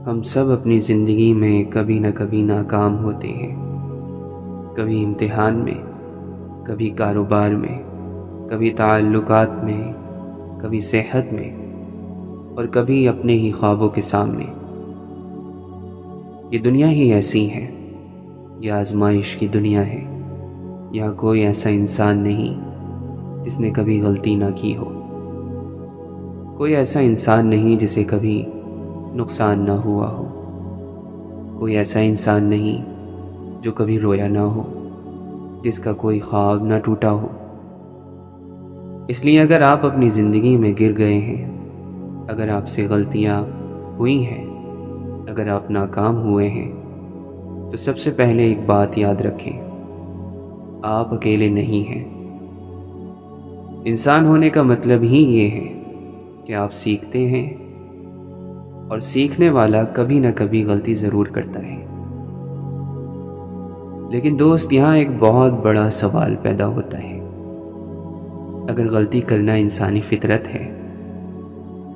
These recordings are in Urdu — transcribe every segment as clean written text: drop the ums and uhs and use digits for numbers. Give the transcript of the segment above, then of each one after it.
ہم سب اپنی زندگی میں کبھی نہ کبھی ناکام ہوتے ہیں، کبھی امتحان میں، کبھی کاروبار میں، کبھی تعلقات میں، کبھی صحت میں، اور کبھی اپنے ہی خوابوں کے سامنے۔ یہ دنیا ہی ایسی ہے، یہ آزمائش کی دنیا ہے۔ یہاں کوئی ایسا انسان نہیں جس نے کبھی غلطی نہ کی ہو، کوئی ایسا انسان نہیں جسے کبھی نقصان نہ ہوا ہو، کوئی ایسا انسان نہیں جو کبھی رویا نہ ہو، جس کا کوئی خواب نہ ٹوٹا ہو۔ اس لیے اگر آپ اپنی زندگی میں گر گئے ہیں، اگر آپ سے غلطیاں ہوئی ہیں، اگر آپ ناکام ہوئے ہیں، تو سب سے پہلے ایک بات یاد رکھیں، آپ اکیلے نہیں ہیں۔ انسان ہونے کا مطلب ہی یہ ہے کہ آپ سیکھتے ہیں، اور سیکھنے والا کبھی نہ کبھی غلطی ضرور کرتا ہے۔ لیکن دوست، یہاں ایک بہت بڑا سوال پیدا ہوتا ہے۔ اگر غلطی کرنا انسانی فطرت ہے،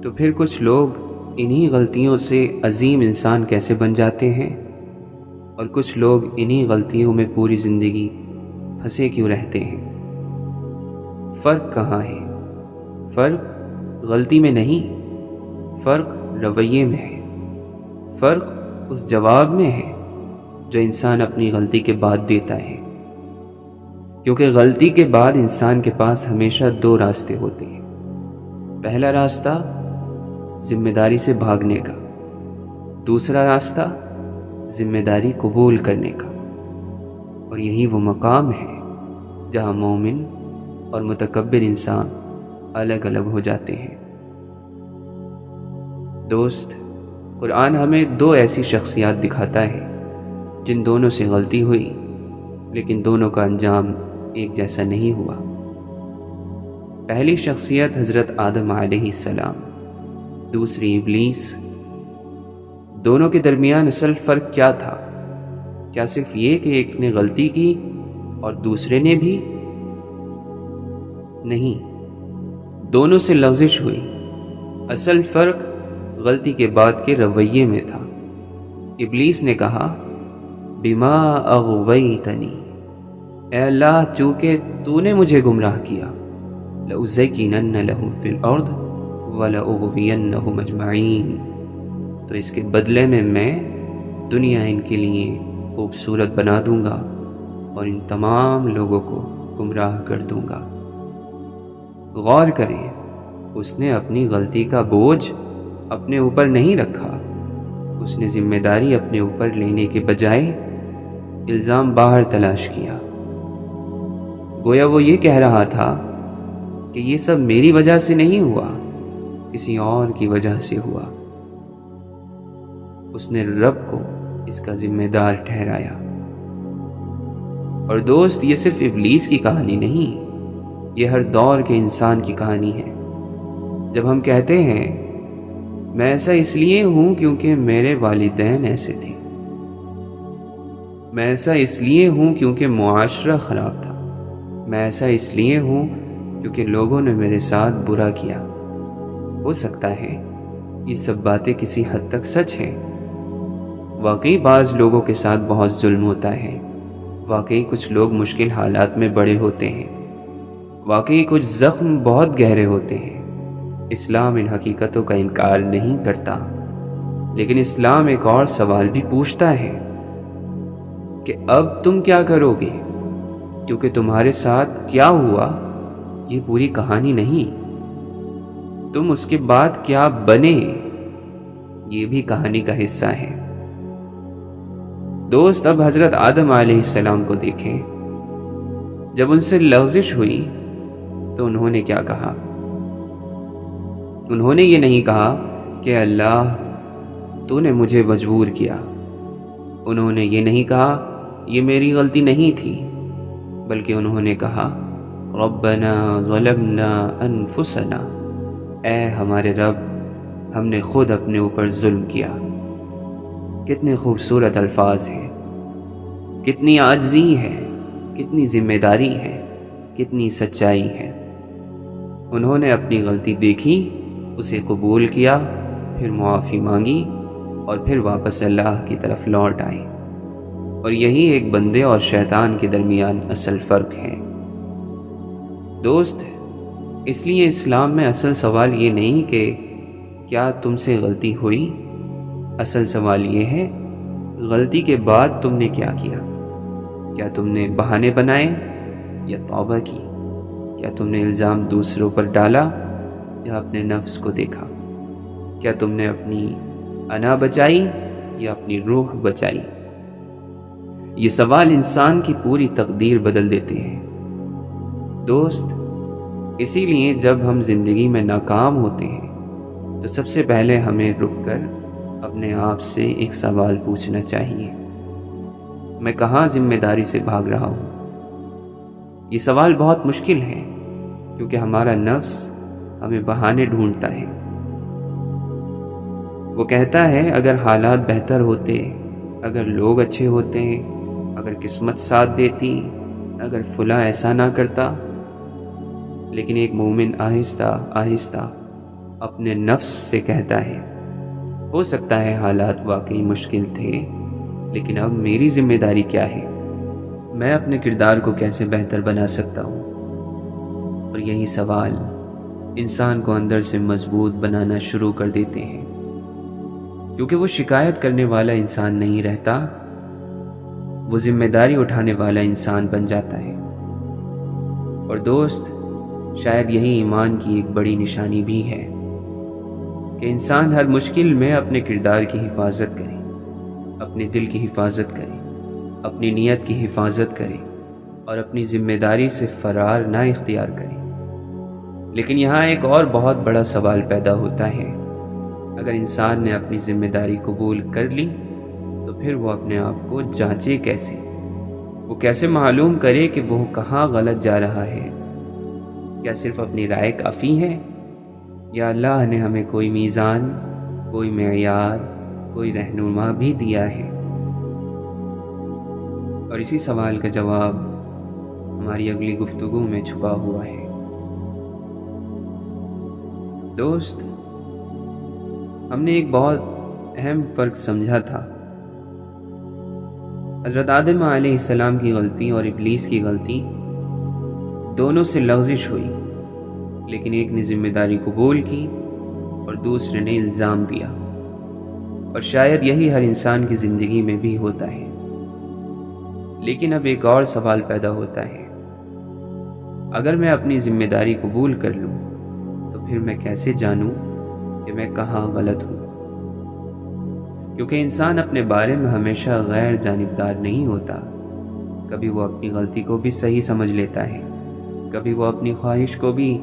تو پھر کچھ لوگ انہی غلطیوں سے عظیم انسان کیسے بن جاتے ہیں، اور کچھ لوگ انہی غلطیوں میں پوری زندگی پھنسے کیوں رہتے ہیں؟ فرق کہاں ہے؟ فرق غلطی میں نہیں، فرق رویے میں ہے، فرق اس جواب میں ہے جو انسان اپنی غلطی کے بعد دیتا ہے۔ کیونکہ غلطی کے بعد انسان کے پاس ہمیشہ دو راستے ہوتے ہیں۔ پہلا راستہ ذمہ داری سے بھاگنے کا، دوسرا راستہ ذمہ داری قبول کرنے کا۔ اور یہی وہ مقام ہے جہاں مومن اور متکبر انسان الگ الگ ہو جاتے ہیں۔ دوست، قرآن ہمیں دو ایسی شخصیات دکھاتا ہے جن دونوں سے غلطی ہوئی، لیکن دونوں کا انجام ایک جیسا نہیں ہوا۔ پہلی شخصیت حضرت آدم علیہ السلام، دوسری ابلیس۔ دونوں کے درمیان اصل فرق کیا تھا؟ کیا صرف یہ کہ ایک نے غلطی کی اور دوسرے نے بھی؟ نہیں، دونوں سے لغزش ہوئی۔ اصل فرق غلطی کے بعد کے رویے میں تھا۔ ابلیس نے کہا، بما اغویتنی، اے اللہ، چونکہ تو نے مجھے گمراہ کیا، لأزینن لہم فی الارض ولأغوینہم اجمعین، تو اس کے بدلے میں دنیا ان کے لیے خوبصورت بنا دوں گا اور ان تمام لوگوں کو گمراہ کر دوں گا۔ غور کریں، اس نے اپنی غلطی کا بوجھ اپنے اوپر نہیں رکھا، اس نے ذمہ داری اپنے اوپر لینے کے بجائے الزام باہر تلاش کیا۔ گویا وہ یہ کہہ رہا تھا کہ یہ سب میری وجہ سے نہیں ہوا، کسی اور کی وجہ سے ہوا۔ اس نے رب کو اس کا ذمہ دار ٹھہرایا۔ اور دوست، یہ صرف ابلیس کی کہانی نہیں، یہ ہر دور کے انسان کی کہانی ہے۔ جب ہم کہتے ہیں میں ایسا اس لیے ہوں کیونکہ میرے والدین ایسے تھے، میں ایسا اس لیے ہوں کیونکہ معاشرہ خراب تھا، میں ایسا اس لیے ہوں کیونکہ لوگوں نے میرے ساتھ برا کیا، ہو سکتا ہے یہ سب باتیں کسی حد تک سچ ہیں۔ واقعی بعض لوگوں کے ساتھ بہت ظلم ہوتا ہے، واقعی کچھ لوگ مشکل حالات میں بڑے ہوتے ہیں، واقعی کچھ زخم بہت گہرے ہوتے ہیں۔ اسلام ان حقیقتوں کا انکار نہیں کرتا، لیکن اسلام ایک اور سوال بھی پوچھتا ہے کہ اب تم کیا کرو گے؟ کیونکہ تمہارے ساتھ کیا ہوا یہ پوری کہانی نہیں، تم اس کے بعد کیا بنے یہ بھی کہانی کا حصہ ہے۔ دوست، اب حضرت آدم علیہ السلام کو دیکھیں۔ جب ان سے لغزش ہوئی تو انہوں نے کیا کہا؟ انہوں نے یہ نہیں کہا کہ اللہ تو نے مجھے مجبور کیا، انہوں نے یہ نہیں کہا یہ میری غلطی نہیں تھی، بلکہ انہوں نے کہا ربنا ظلمنا انفسنا، اے ہمارے رب، ہم نے خود اپنے اوپر ظلم کیا۔ کتنے خوبصورت الفاظ ہیں، کتنی عاجزی ہے، کتنی ذمہ داری ہے، کتنی سچائی ہے۔ انہوں نے اپنی غلطی دیکھی، اسے قبول کیا، پھر معافی مانگی اور پھر واپس اللہ کی طرف لوٹ آئے۔ اور یہی ایک بندے اور شیطان کے درمیان اصل فرق ہے۔ دوست، اس لیے اسلام میں اصل سوال یہ نہیں کہ کیا تم سے غلطی ہوئی، اصل سوال یہ ہے غلطی کے بعد تم نے کیا کیا۔ کیا تم نے بہانے بنائے یا توبہ کی؟ کیا تم نے الزام دوسروں پر ڈالا یا اپنے نفس کو دیکھا؟ کیا تم نے اپنی انا بچائی یا اپنی روح بچائی؟ یہ سوال انسان کی پوری تقدیر بدل دیتے ہیں۔ دوست، اسی لیے جب ہم زندگی میں ناکام ہوتے ہیں تو سب سے پہلے ہمیں رک کر اپنے آپ سے ایک سوال پوچھنا چاہیے، میں کہاں ذمہ داری سے بھاگ رہا ہوں؟ یہ سوال بہت مشکل ہے کیونکہ ہمارا نفس ہمیں بہانے ڈھونڈتا ہے۔ وہ کہتا ہے اگر حالات بہتر ہوتے، اگر لوگ اچھے ہوتے، اگر قسمت ساتھ دیتی، اگر فلاں ایسا نہ کرتا۔ لیکن ایک مومن آہستہ آہستہ اپنے نفس سے کہتا ہے ہو سکتا ہے حالات واقعی مشکل تھے، لیکن اب میری ذمہ داری کیا ہے؟ میں اپنے کردار کو کیسے بہتر بنا سکتا ہوں؟ اور یہی سوال انسان کو اندر سے مضبوط بنانا شروع کر دیتے ہیں، کیونکہ وہ شکایت کرنے والا انسان نہیں رہتا، وہ ذمہ داری اٹھانے والا انسان بن جاتا ہے۔ اور دوست، شاید یہی ایمان کی ایک بڑی نشانی بھی ہے کہ انسان ہر مشکل میں اپنے کردار کی حفاظت کرے، اپنے دل کی حفاظت کرے، اپنی نیت کی حفاظت کرے اور اپنی ذمہ داری سے فرار نہ اختیار کرے۔ لیکن یہاں ایک اور بہت بڑا سوال پیدا ہوتا ہے، اگر انسان نے اپنی ذمہ داری قبول کر لی تو پھر وہ اپنے آپ کو جانچے کیسے؟ وہ کیسے معلوم کرے کہ وہ کہاں غلط جا رہا ہے؟ کیا صرف اپنی رائے کافی ہے یا اللہ نے ہمیں کوئی میزان، کوئی معیار، کوئی رہنما بھی دیا ہے؟ اور اسی سوال کا جواب ہماری اگلی گفتگو میں چھپا ہوا ہے۔ دوست، ہم نے ایک بہت اہم فرق سمجھا تھا۔ حضرت آدم علیہ السلام کی غلطی اور ابلیس کی غلطی دونوں سے لغزش ہوئی، لیکن ایک نے ذمہ داری قبول کی اور دوسرے نے الزام دیا۔ اور شاید یہی ہر انسان کی زندگی میں بھی ہوتا ہے۔ لیکن اب ایک اور سوال پیدا ہوتا ہے، اگر میں اپنی ذمہ داری قبول کر لوں تو پھر میں کیسے جانوں کہ میں کہاں غلط ہوں؟ کیونکہ انسان اپنے بارے میں ہمیشہ غیر جانبدار نہیں ہوتا۔ کبھی وہ اپنی غلطی کو بھی صحیح سمجھ لیتا ہے، کبھی وہ اپنی خواہش کو بھی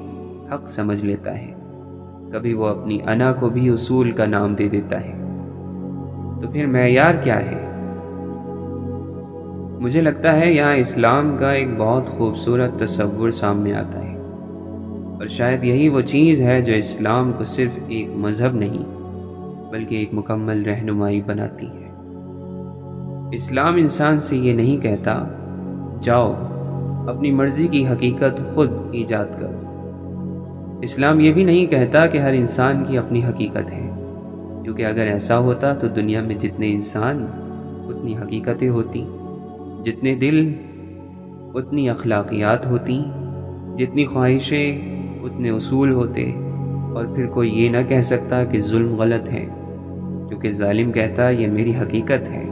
حق سمجھ لیتا ہے، کبھی وہ اپنی انا کو بھی اصول کا نام دے دیتا ہے۔ تو پھر معیار کیا ہے؟ مجھے لگتا ہے یہاں اسلام کا ایک بہت خوبصورت تصور سامنے آتا ہے، اور شاید یہی وہ چیز ہے جو اسلام کو صرف ایک مذہب نہیں بلکہ ایک مکمل رہنمائی بناتی ہے۔ اسلام انسان سے یہ نہیں کہتا جاؤ اپنی مرضی کی حقیقت خود ایجاد کرو۔ اسلام یہ بھی نہیں کہتا کہ ہر انسان کی اپنی حقیقت ہے، کیونکہ اگر ایسا ہوتا تو دنیا میں جتنے انسان اتنی حقیقتیں ہوتی، جتنے دل اتنی اخلاقیات ہوتی، جتنی خواہشیں اتنے اصول ہوتے، اور پھر کوئی یہ نہ کہہ سکتا کہ ظلم غلط ہے کیونکہ ظالم کہتا یہ میری حقیقت ہے۔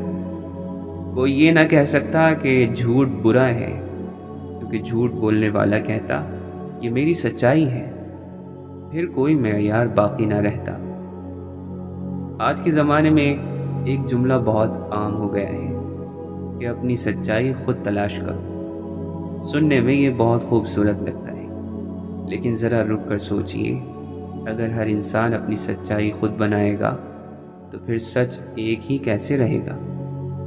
کوئی یہ نہ کہہ سکتا کہ جھوٹ برا ہے کیونکہ جھوٹ بولنے والا کہتا یہ میری سچائی ہے۔ پھر کوئی معیار باقی نہ رہتا۔ آج کے زمانے میں ایک جملہ بہت عام ہو گیا ہے کہ اپنی سچائی خود تلاش کرو۔ سننے میں یہ بہت خوبصورت لگتا ہے، لیکن ذرا رک کر سوچئے، اگر ہر انسان اپنی سچائی خود بنائے گا تو پھر سچ ایک ہی کیسے رہے گا؟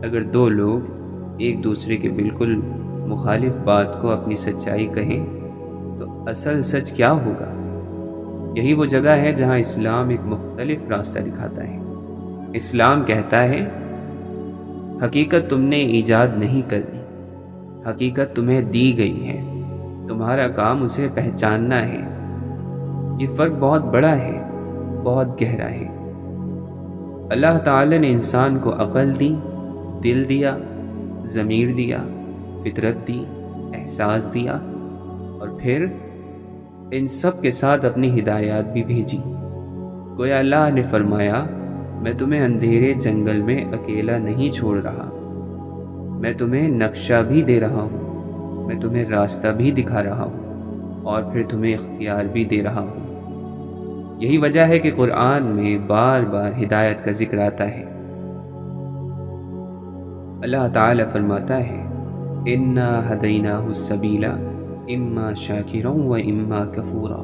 اگر دو لوگ ایک دوسرے کے بالکل مخالف بات کو اپنی سچائی کہیں تو اصل سچ کیا ہوگا؟ یہی وہ جگہ ہے جہاں اسلام ایک مختلف راستہ دکھاتا ہے۔ اسلام کہتا ہے حقیقت تم نے ایجاد نہیں کرنی، حقیقت تمہیں دی گئی ہے، تمہارا کام اسے پہچاننا ہے۔ یہ فرق بہت بڑا ہے، بہت گہرا ہے۔ اللہ تعالی نے انسان کو عقل دی، دل دیا، ضمیر دیا، فطرت دی، احساس دیا، اور پھر ان سب کے ساتھ اپنی ہدایات بھی بھیجی۔ گویا اللہ نے فرمایا، میں تمہیں اندھیرے جنگل میں اکیلا نہیں چھوڑ رہا، میں تمہیں نقشہ بھی دے رہا ہوں، میں تمہیں راستہ بھی دکھا رہا ہوں، اور پھر تمہیں اختیار بھی دے رہا ہوں۔ یہی وجہ ہے کہ قرآن میں بار بار ہدایت کا ذکر آتا ہے۔ اللہ تعالی فرماتا ہے، اِنَّا هَدَيْنَاهُ السَّبِيلَ اِمَّا شَاكِرًا وَإِمَّا كَفُورًا،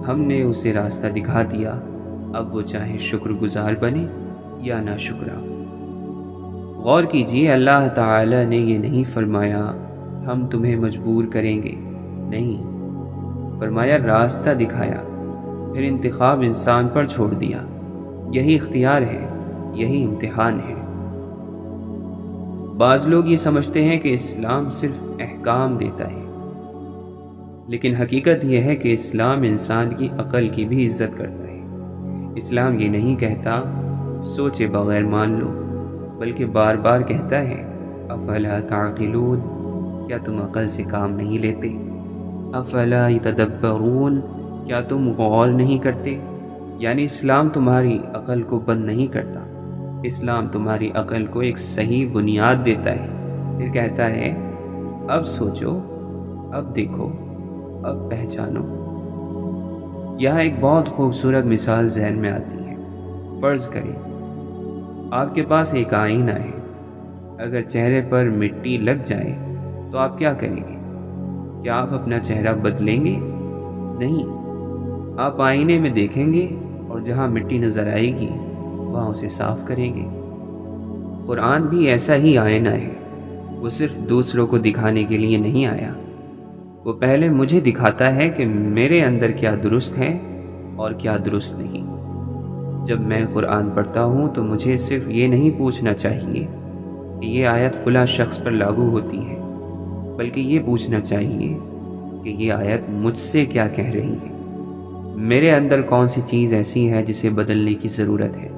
ہم نے اسے راستہ دکھا دیا، اب وہ چاہے شکر گزار بنے یا ناشکرا۔ غور کیجئے، اللہ تعالی نے یہ نہیں فرمایا ہم تمہیں مجبور کریں گے، نہیں، فرمایا راستہ دکھایا، پھر انتخاب انسان پر چھوڑ دیا۔ یہی اختیار ہے، یہی امتحان ہے۔ بعض لوگ یہ سمجھتے ہیں کہ اسلام صرف احکام دیتا ہے، لیکن حقیقت یہ ہے کہ اسلام انسان کی عقل کی بھی عزت کرتا ہے۔ اسلام یہ نہیں کہتا سوچے بغیر مان لو، بلکہ بار بار کہتا ہے، افلا تعقلون، کیا تم عقل سے کام نہیں لیتے؟ افلا یتدبرون، کیا تم غور نہیں کرتے؟ یعنی اسلام تمہاری عقل کو بند نہیں کرتا، اسلام تمہاری عقل کو ایک صحیح بنیاد دیتا ہے، پھر کہتا ہے اب سوچو، اب دیکھو، اب پہچانو۔ یہاں ایک بہت خوبصورت مثال ذہن میں آتی ہے۔ فرض کریں آپ کے پاس ایک آئینہ ہے، اگر چہرے پر مٹی لگ جائے تو آپ کیا کریں گے؟ کیا آپ اپنا چہرہ بدلیں گے؟ نہیں، آپ آئینے میں دیکھیں گے اور جہاں مٹی نظر آئے گی وہاں اسے صاف کریں گے۔ قرآن بھی ایسا ہی آئینہ ہے، وہ صرف دوسروں کو دکھانے کے لیے نہیں آیا، وہ پہلے مجھے دکھاتا ہے کہ میرے اندر کیا درست ہے اور کیا درست نہیں۔ جب میں قرآن پڑھتا ہوں تو مجھے صرف یہ نہیں پوچھنا چاہیے کہ یہ آیت فلاں شخص پر لاگو ہوتی ہے، بلکہ یہ پوچھنا چاہیے کہ یہ آیت مجھ سے کیا کہہ رہی ہے، میرے اندر کون سی چیز ایسی ہے جسے بدلنے کی ضرورت ہے۔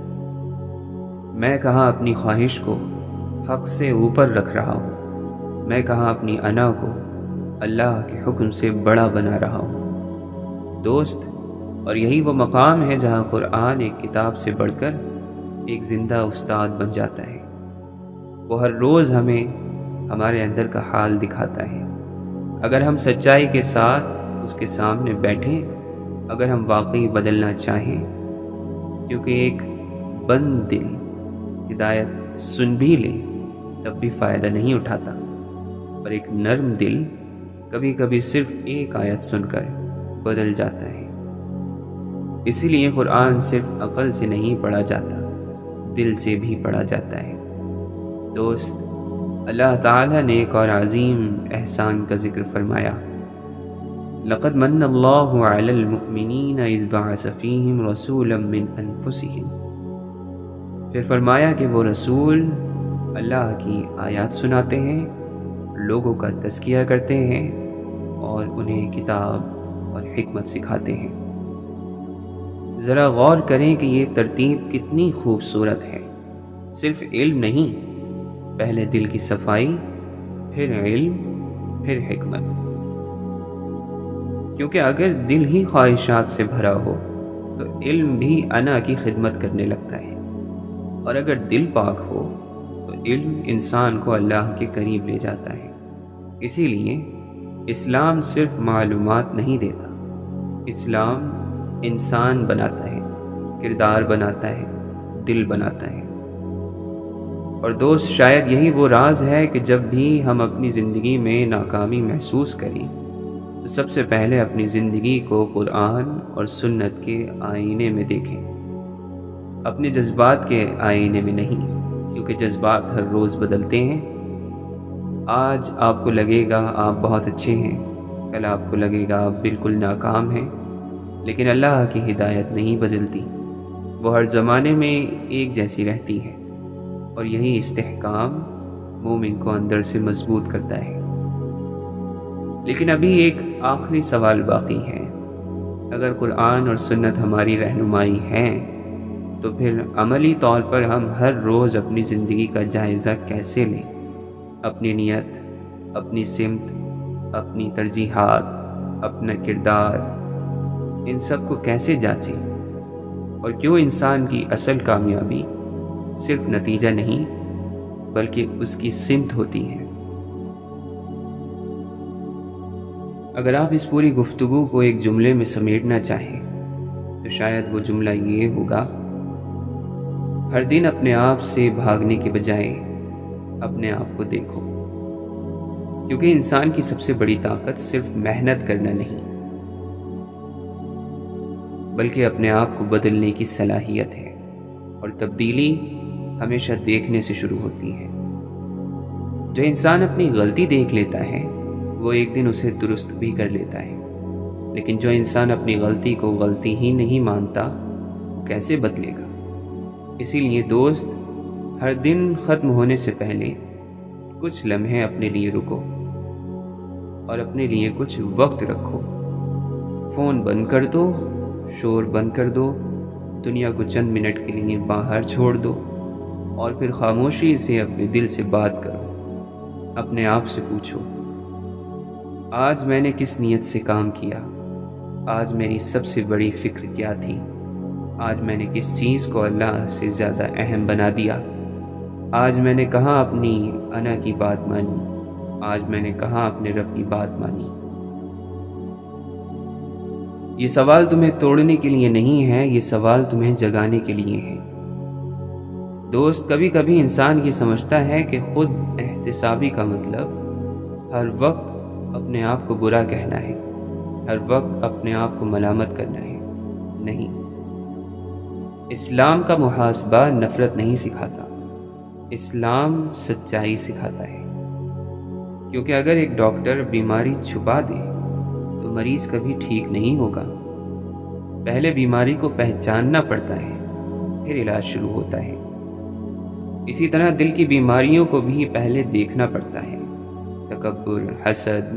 میں کہاں اپنی خواہش کو حق سے اوپر رکھ رہا ہوں، میں کہاں اپنی انا کو اللہ کے حکم سے بڑا بنا رہا ہوں۔ دوست، اور یہی وہ مقام ہے جہاں قرآن ایک کتاب سے بڑھ کر ایک زندہ استاد بن جاتا ہے۔ وہ ہر روز ہمیں ہمارے اندر کا حال دکھاتا ہے۔ اگر ہم سچائی کے ساتھ اس کے سامنے بیٹھیں، اگر ہم واقعی بدلنا چاہیں، کیونکہ ایک بند دل ہدایت سن بھی لے تب بھی فائدہ نہیں اٹھاتا، اور ایک نرم دل کبھی کبھی صرف ایک آیت سن کر بدل جاتا ہے۔ اسی لیے قرآن صرف عقل سے نہیں پڑھا جاتا، دل سے بھی پڑھا جاتا ہے۔ دوست، اللہ تعالیٰ نے ایک اور عظیم احسان کا ذکر فرمایا، لقد من اللہ علی المؤمنین اذ بعث فیہم رسولا من انفسہم، پھر فرمایا کہ وہ رسول اللہ کی آیات سناتے ہیں، لوگوں کا تزکیہ کرتے ہیں اور انہیں کتاب اور حکمت سکھاتے ہیں۔ ذرا غور کریں کہ یہ ترتیب کتنی خوبصورت ہے۔ صرف علم نہیں، پہلے دل کی صفائی، پھر علم، پھر حکمت۔ کیونکہ اگر دل ہی خواہشات سے بھرا ہو تو علم بھی انا کی خدمت کرنے لگتا ہے، اور اگر دل پاک ہو تو علم انسان کو اللہ کے قریب لے جاتا ہے۔ اسی لیے اسلام صرف معلومات نہیں دیتا، اسلام انسان بناتا ہے، کردار بناتا ہے، دل بناتا ہے۔ اور دوست، شاید یہی وہ راز ہے کہ جب بھی ہم اپنی زندگی میں ناکامی محسوس کریں تو سب سے پہلے اپنی زندگی کو قرآن اور سنت کے آئینے میں دیکھیں، اپنے جذبات کے آئینے میں نہیں، کیونکہ جذبات ہر روز بدلتے ہیں۔ آج آپ کو لگے گا آپ بہت اچھے ہیں، کل آپ کو لگے گا آپ بالکل ناکام ہیں، لیکن اللہ کی ہدایت نہیں بدلتی، وہ ہر زمانے میں ایک جیسی رہتی ہے، اور یہی استحکام مومن کو اندر سے مضبوط کرتا ہے۔ لیکن ابھی ایک آخری سوال باقی ہے۔ اگر قرآن اور سنت ہماری رہنمائی ہیں تو پھر عملی طور پر ہم ہر روز اپنی زندگی کا جائزہ کیسے لیں؟ اپنی نیت، اپنی سمت، اپنی ترجیحات، اپنا کردار، ان سب کو کیسے جانچیں؟ اور کیوں انسان کی اصل کامیابی صرف نتیجہ نہیں بلکہ اس کی سمت ہوتی ہے؟ اگر آپ اس پوری گفتگو کو ایک جملے میں سمیٹنا چاہیں تو شاید وہ جملہ یہ ہوگا: ہر دن اپنے آپ سے بھاگنے کے بجائے اپنے آپ کو دیکھو. کیونکہ انسان کی سب سے بڑی طاقت صرف محنت کرنا نہیں بلکہ اپنے آپ کو بدلنے کی صلاحیت ہے، اور تبدیلی ہمیشہ دیکھنے سے شروع ہوتی ہے. جو انسان اپنی غلطی دیکھ لیتا ہے وہ ایک دن اسے درست بھی کر لیتا ہے، لیکن جو انسان اپنی غلطی کو غلطی ہی نہیں مانتا وہ کیسے بدلے گا؟ اسی لیے دوست، ہر دن ختم ہونے سے پہلے کچھ لمحے اپنے لیے رکو اور اپنے لیے کچھ وقت رکھو. فون بند کر دو، شور بند کر دو، دنیا کو چند منٹ کے لیے باہر چھوڑ دو اور پھر خاموشی سے اپنے دل سے بات کرو. اپنے آپ سے پوچھو: آج میں نے کس نیت سے کام کیا؟ آج میری سب سے بڑی فکر کیا تھی؟ آج میں نے کس چیز کو اللہ سے زیادہ اہم بنا دیا؟ آج میں نے کہاں اپنی انا کی بات مانی؟ آج میں نے کہاں اپنے رب کی بات مانی؟ یہ سوال تمہیں توڑنے کے لیے نہیں ہے، یہ سوال تمہیں جگانے کے لیے ہے. دوست، کبھی کبھی انسان یہ سمجھتا ہے کہ خود احتسابی کا مطلب ہر وقت اپنے آپ کو برا کہنا ہے، ہر وقت اپنے آپ کو ملامت کرنا ہے. نہیں، اسلام کا محاسبہ نفرت نہیں سکھاتا، اسلام سچائی سکھاتا ہے. کیونکہ اگر ایک ڈاکٹر بیماری چھپا دے تو مریض کبھی ٹھیک نہیں ہوگا. پہلے بیماری کو پہچاننا پڑتا ہے، پھر علاج شروع ہوتا ہے. اسی طرح دل کی بیماریوں کو بھی پہلے دیکھنا پڑتا ہے. تکبر، حسد،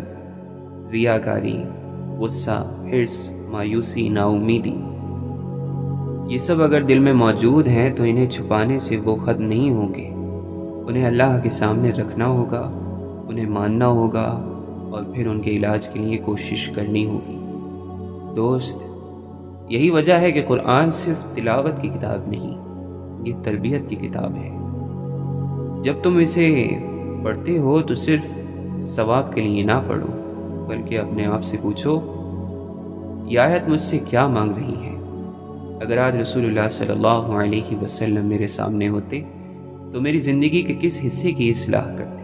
ریاکاری، غصہ، حرص، مایوسی، نا امیدی، یہ سب اگر دل میں موجود ہیں تو انہیں چھپانے سے وہ ختم نہیں ہوں گے. انہیں اللہ کے سامنے رکھنا ہوگا، انہیں ماننا ہوگا اور پھر ان کے علاج کے لیے کوشش کرنی ہوگی. دوست، یہی وجہ ہے کہ قرآن صرف تلاوت کی کتاب نہیں، یہ تربیت کی کتاب ہے. جب تم اسے پڑھتے ہو تو صرف ثواب کے لیے نہ پڑھو بلکہ اپنے آپ سے پوچھو: یہ آیت مجھ سے کیا مانگ رہی ہے؟ اگر آج رسول اللہ صلی اللہ علیہ وسلم میرے سامنے ہوتے تو میری زندگی کے کس حصے کی اصلاح کرتے؟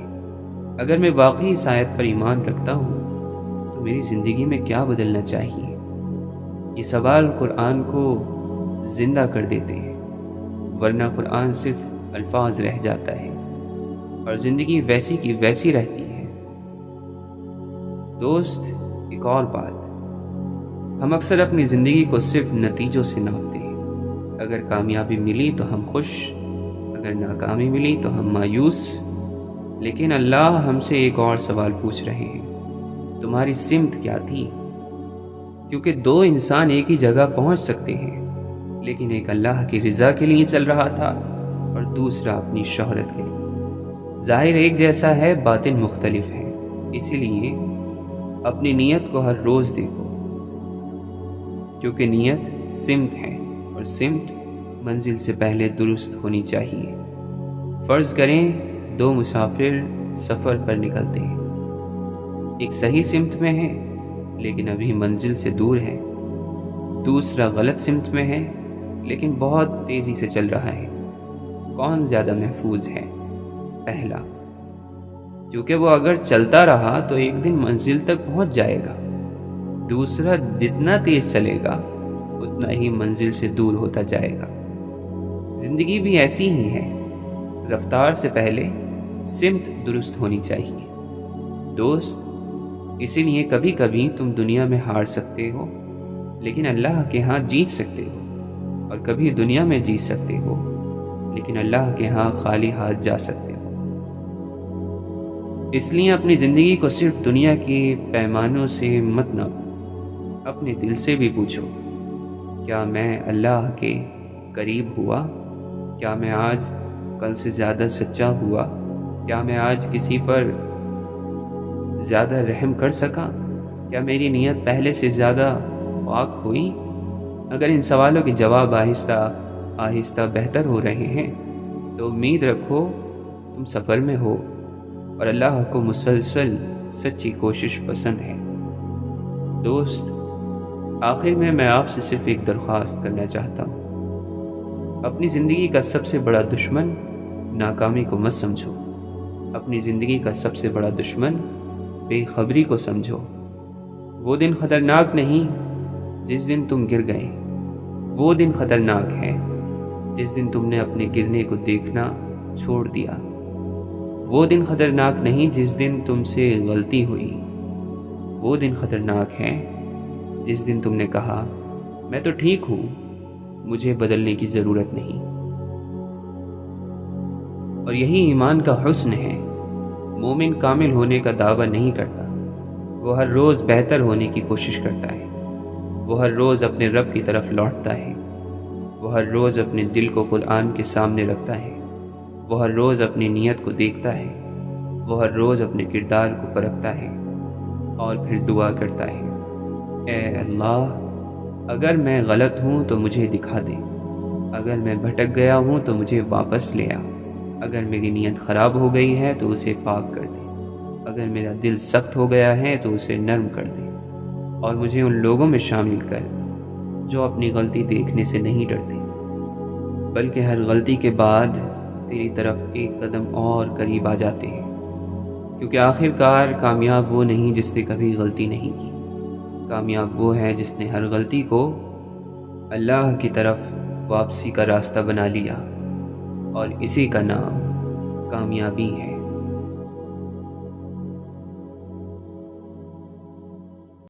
اگر میں واقعی اس آیت پر ایمان رکھتا ہوں تو میری زندگی میں کیا بدلنا چاہیے؟ یہ سوال قرآن کو زندہ کر دیتے ہیں، ورنہ قرآن صرف الفاظ رہ جاتا ہے اور زندگی ویسی کی ویسی رہتی ہے. دوست، ایک اور بات، ہم اکثر اپنی زندگی کو صرف نتیجوں سے ناپتے ہیں. اگر کامیابی ملی تو ہم خوش، اگر ناکامی ملی تو ہم مایوس. لیکن اللہ ہم سے ایک اور سوال پوچھ رہے ہیں: تمہاری سمت کیا تھی؟ کیونکہ دو انسان ایک ہی جگہ پہنچ سکتے ہیں، لیکن ایک اللہ کی رضا کے لیے چل رہا تھا اور دوسرا اپنی شہرت کے لیے. ظاہر ایک جیسا ہے، باطن مختلف ہے. اسی لیے اپنی نیت کو ہر روز دیکھو، کیونکہ نیت سمت ہے اور سمت منزل سے پہلے درست ہونی چاہیے. فرض کریں دو مسافر سفر پر نکلتے ہیں، ایک صحیح سمت میں ہے لیکن ابھی منزل سے دور ہے، دوسرا غلط سمت میں ہے لیکن بہت تیزی سے چل رہا ہے. کون زیادہ محفوظ ہے؟ پہلا، کیونکہ وہ اگر چلتا رہا تو ایک دن منزل تک پہنچ جائے گا. دوسرا جتنا تیز چلے گا اتنا ہی منزل سے دور ہوتا جائے گا. زندگی بھی ایسی ہی ہے، رفتار سے پہلے سمت درست ہونی چاہیے. دوست، اسی لیے کبھی کبھی تم دنیا میں ہار سکتے ہو لیکن اللہ کے ہاں جیت سکتے ہو، اور کبھی دنیا میں جیت سکتے ہو لیکن اللہ کے ہاں خالی ہاتھ جا سکتے ہو. اس لیے اپنی زندگی کو صرف دنیا کے پیمانوں سے مت ناپو، اپنے دل سے بھی پوچھو: کیا میں اللہ کے قریب ہوا؟ کیا میں آج کل سے زیادہ سچا ہوا؟ کیا میں آج کسی پر زیادہ رحم کر سکا؟ کیا میری نیت پہلے سے زیادہ پاک ہوئی؟ اگر ان سوالوں کے جواب آہستہ آہستہ بہتر ہو رہے ہیں تو امید رکھو تم سفر میں ہو اور اللہ کو مسلسل سچی کوشش پسند ہے۔ دوست، آخر میں آپ سے صرف ایک درخواست کرنا چاہتا ہوں۔ اپنی زندگی کا سب سے بڑا دشمن ناکامی کو مت سمجھو۔ اپنی زندگی کا سب سے بڑا دشمن بے خبری کو سمجھو۔ وہ دن خطرناک نہیں جس دن تم گر گئے، وہ دن خطرناک ہے جس دن تم نے اپنے گرنے کو دیکھنا چھوڑ دیا۔ وہ دن خطرناک نہیں جس دن تم سے غلطی ہوئی، وہ دن خطرناک ہے جس دن تم نے کہا میں تو ٹھیک ہوں، مجھے بدلنے کی ضرورت نہیں۔ اور یہی ایمان کا حسن ہے۔ مومن کامل ہونے کا دعویٰ نہیں کرتا، وہ ہر روز بہتر ہونے کی کوشش کرتا ہے۔ وہ ہر روز اپنے رب کی طرف لوٹتا ہے۔ وہ ہر روز اپنے دل کو قرآن کے سامنے رکھتا ہے۔ وہ ہر روز اپنی نیت کو دیکھتا ہے۔ وہ ہر روز اپنے کردار کو پرکھتا ہے اور پھر دعا کرتا ہے، اے اللہ، اگر میں غلط ہوں تو مجھے دکھا دے، اگر میں بھٹک گیا ہوں تو مجھے واپس لے آ، اگر میری نیت خراب ہو گئی ہے تو اسے پاک کر دے، اگر میرا دل سخت ہو گیا ہے تو اسے نرم کر دے، اور مجھے ان لوگوں میں شامل کر جو اپنی غلطی دیکھنے سے نہیں ڈرتے، بلکہ ہر غلطی کے بعد تیری طرف ایک قدم اور قریب آ جاتے ہیں، کیونکہ آخر کار کامیاب وہ نہیں جس نے کبھی غلطی نہیں کی، کامیاب وہ ہے جس نے ہر غلطی کو اللہ کی طرف واپسی کا راستہ بنا لیا، اور اسی کا نام کامیابی ہے۔